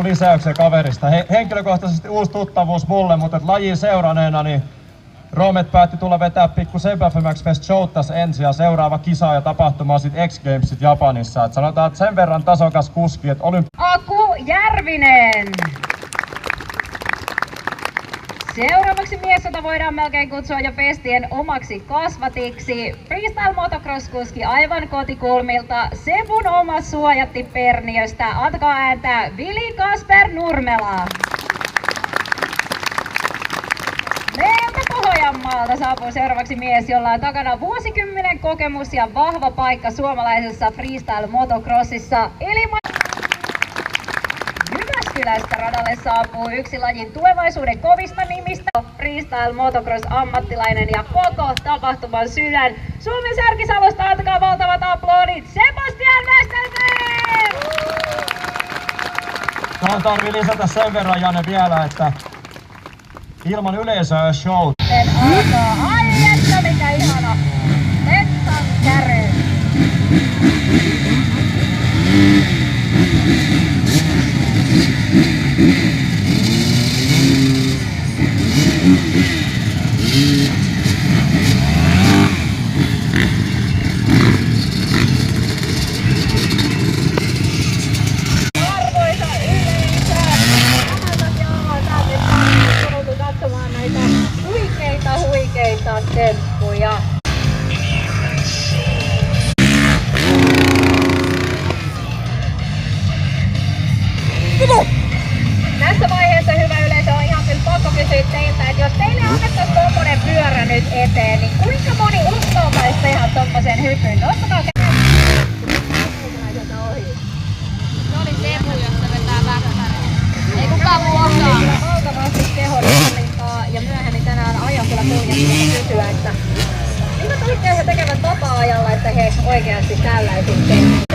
lisäyksen kaverista. Henkilökohtaisesti uusi tuttavuus mulle, mutta lajin seuraneena niin Roomet päätti tulla vetää pikku Sebafemäks Fest showtas ensin ja seuraava kisa ja tapahtuma on sit X Gamesit Japanissa. Et sanotaan, että sen verran tasokas kuski, että Aku Järvinen! Seuraavaksi mies, jota voidaan melkein kutsua jo festien omaksi kasvatiksi. Freestyle motocross-kuski aivan kotikulmilta. Sebun oma suojatti Perniöstä. Antakaa ääntä Vili Kasper Nurmela. Meiltä Pohjanmaalta saapuu seuraavaksi mies, jolla on takana vuosikymmenen kokemus ja vahva paikka suomalaisessa freestyle motocrossissa. Jyväskylästä radalle saapuu yksi lajin tulevaisuuden kovista nimistä. Freestyle motocross ammattilainen ja koko tapahtuman sydän. Suomen Särkisalosta antakaa valtavat aplodit Sebastian Westersen! tähän tarvii lisätä sen verran, Janne, vielä, että ilman yleisöä show. Ai että mikä ihana! Metsan käre! Arvoisa yleisö! Tämän takia ollaan tänne tultu katsomaan näitä huikeita temppuja. Tässä vaiheessa, hyvä yleisö, on ihan kyllä pakko kysyä teiltä, että jos teille annettaisiin tommonen pyörä nyt eteen, niin kuinka moni uskaltaisi tehdä tommosen hypyn? Nostakaa Se oli Teemu, josta vetää väkkäriä. Ei kukaan muu osaa. Valtavasti kehohallintaa ja myöhemmin tänään ajan kyllä kuljettiin kysyä, että mitä kaikkea he tekevät vapaa-ajalla, että he oikeasti tällaisin tekevät.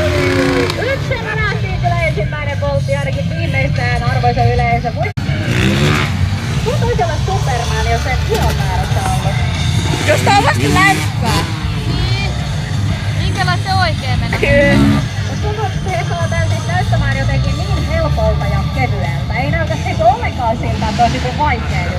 Yksenä nähtiin kyllä ensimmäinen voltti ainakin viimeistään, arvoisa yleisö. Kuinka taisi olla Superman, jos et kilomäärässä ollut? Jos tää on vasta lämpää. Niin. Minkälaista se oikein menee? Kyllä. Tuntuu, että he saa täysin näyttämään jotenkin niin helpolta ja kevyeltä. Ei näytä siis ollenkaan siltä, että on sitten vaikeaa.